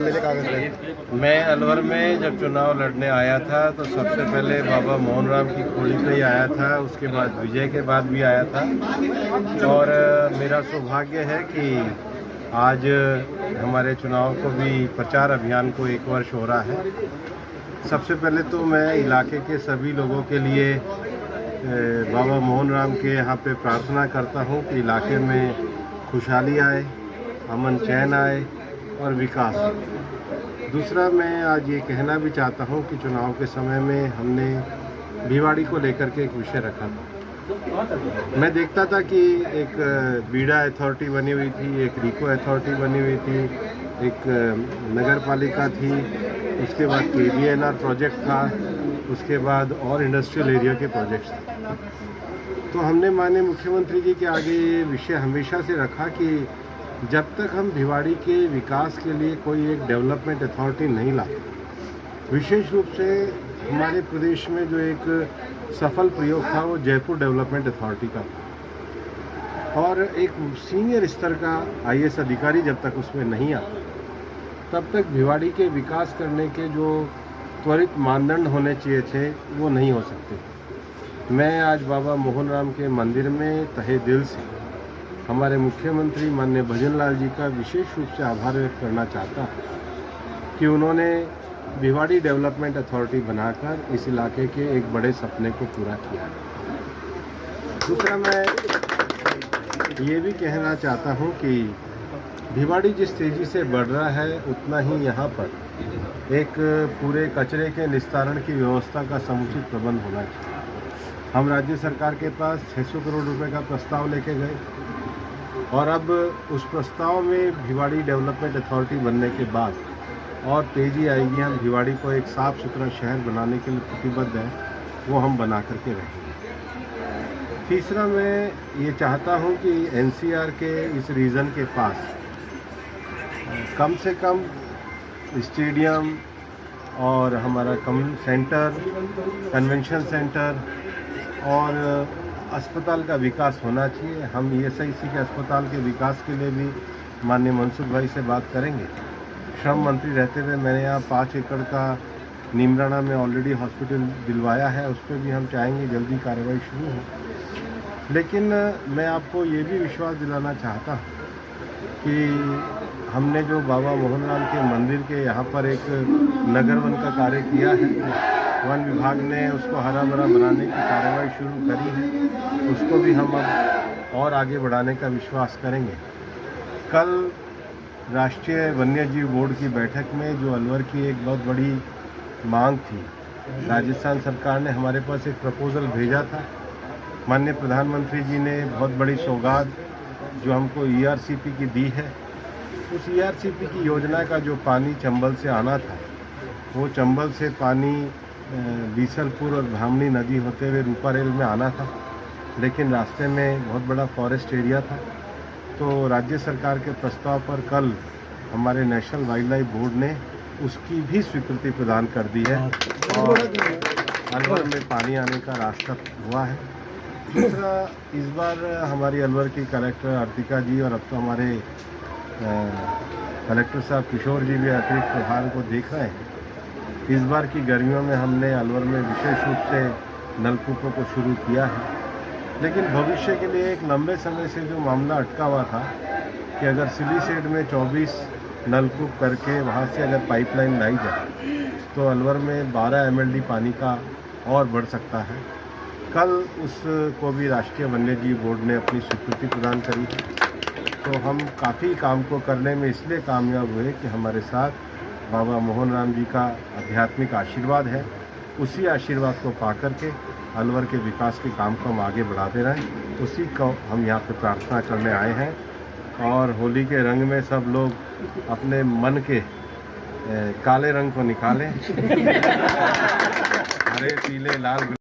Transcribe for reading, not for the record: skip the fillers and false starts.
मेरे कागज लगे। मैं अलवर में जब चुनाव लड़ने आया था तो सबसे पहले बाबा मोहन राम की खोली पे ही आया था, उसके बाद विजय के बाद भी आया था। और मेरा सौभाग्य है कि आज हमारे चुनाव को भी प्रचार अभियान को 1 वर्ष हो रहा है। सबसे पहले तो मैं इलाके के सभी लोगों के लिए बाबा मोहन राम के यहाँ पे प्रार्थना करता हूँ कि इलाके में खुशहाली आए, अमन चैन आए और विकास। दूसरा, मैं आज ये कहना भी चाहता हूँ कि चुनाव के समय में हमने भिवाड़ी को लेकर के एक विषय रखा था। मैं देखता था कि एक बीड़ा अथॉरिटी बनी हुई थी, एक रिको अथॉरिटी बनी हुई थी, एक नगर पालिका थी, उसके बाद KBNR प्रोजेक्ट था, उसके बाद और इंडस्ट्रियल एरिया के प्रोजेक्ट्स थे। तो हमने माननीय मुख्यमंत्री जी के आगे ये विषय हमेशा से रखा कि जब तक हम भिवाड़ी के विकास के लिए कोई एक डेवलपमेंट अथॉरिटी नहीं लाते, विशेष रूप से हमारे प्रदेश में जो एक सफल प्रयोग था वो जयपुर डेवलपमेंट अथॉरिटी का था, और एक सीनियर स्तर का IAS अधिकारी जब तक उसमें नहीं आता तब तक भिवाड़ी के विकास करने के जो त्वरित मानदंड होने चाहिए थे वो नहीं हो सकते। मैं आज बाबा मोहन राम के मंदिर में तहे दिल से हमारे मुख्यमंत्री माननीय भजन लाल जी का विशेष रूप से आभार व्यक्त करना चाहता हूँ कि उन्होंने भिवाड़ी डेवलपमेंट अथॉरिटी बनाकर इस इलाके के एक बड़े सपने को पूरा किया। दूसरा, मैं ये भी कहना चाहता हूँ कि भिवाड़ी जिस तेज़ी से बढ़ रहा है उतना ही यहाँ पर एक पूरे कचरे के निस्तारण की व्यवस्था का समुचित प्रबंध होना चाहिए। हम राज्य सरकार के पास 600 करोड़ रुपए का प्रस्ताव लेके गए और अब उस प्रस्ताव में भिवाड़ी डेवलपमेंट अथॉरिटी बनने के बाद और तेज़ी आएगी। हम भिवाड़ी को एक साफ़ सुथरा शहर बनाने के लिए प्रतिबद्ध हैं, वो हम बना करके रहेंगे। तीसरा, मैं ये चाहता हूँ कि NCR के इस रीजन के पास कम से कम स्टेडियम और हमारा कन्वेंशन सेंटर और अस्पताल का विकास होना चाहिए। हम ESIC के अस्पताल के विकास के लिए भी माननीय मनसुख भाई से बात करेंगे। श्रम मंत्री रहते हुए मैंने यहाँ 5 एकड़ का नीमराना में ऑलरेडी हॉस्पिटल दिलवाया है, उस पर भी हम चाहेंगे जल्दी कार्रवाई शुरू हो। लेकिन मैं आपको ये भी विश्वास दिलाना चाहता हूँ कि हमने जो बाबा मोहन राम के मंदिर के यहाँ पर एक नगर वन का कार्य किया है, वन विभाग ने उसको हरा भरा बनाने की कार्रवाई शुरू करी है, उसको भी हम अब और आगे बढ़ाने का विश्वास करेंगे। कल राष्ट्रीय वन्यजीव बोर्ड की बैठक में जो अलवर की एक बहुत बड़ी मांग थी, राजस्थान सरकार ने हमारे पास एक प्रपोज़ल भेजा था। माननीय प्रधानमंत्री जी ने बहुत बड़ी सौगात जो हमको ERCP की दी है, उस ERCP की योजना का जो पानी चंबल से आना था, वो चंबल से पानी बीसलपुर और ब्राह्मणी नदी होते हुए रूपारेल में आना था, लेकिन रास्ते में बहुत बड़ा फॉरेस्ट एरिया था। तो राज्य सरकार के प्रस्ताव पर कल हमारे नेशनल वाइल्ड लाइफ बोर्ड ने उसकी भी स्वीकृति प्रदान कर दी है और अलवर में पानी आने का रास्ता हुआ है। दूसरा, इस बार हमारी अलवर की कलेक्टर अर्तिका जी और अब तो हमारे कलेक्टर साहब किशोर जी भी अतिरिक्त प्रभार को देख रहे हैं। इस बार की गर्मियों में हमने अलवर में विशेष रूप से नलकूपों को शुरू किया है, लेकिन भविष्य के लिए एक लंबे समय से जो मामला अटका हुआ था कि अगर सिलीसेड में 24 नलकूप करके वहाँ से अगर पाइपलाइन लाई जाए तो अलवर में 12 MLD पानी का और बढ़ सकता है। कल उसको भी राष्ट्रीय वन्यजीव बोर्ड ने अपनी स्वीकृति प्रदान करी है। तो हम काफ़ी काम को करने में इसलिए कामयाब हुए कि हमारे साथ बाबा मोहन राम जी का आध्यात्मिक आशीर्वाद है। उसी आशीर्वाद को पा करके अलवर के विकास के काम को हम आगे बढ़ाते रहें, उसी को हम यहाँ पे प्रार्थना करने आए हैं। और होली के रंग में सब लोग अपने मन के काले रंग को निकालें, हरे पीले लाल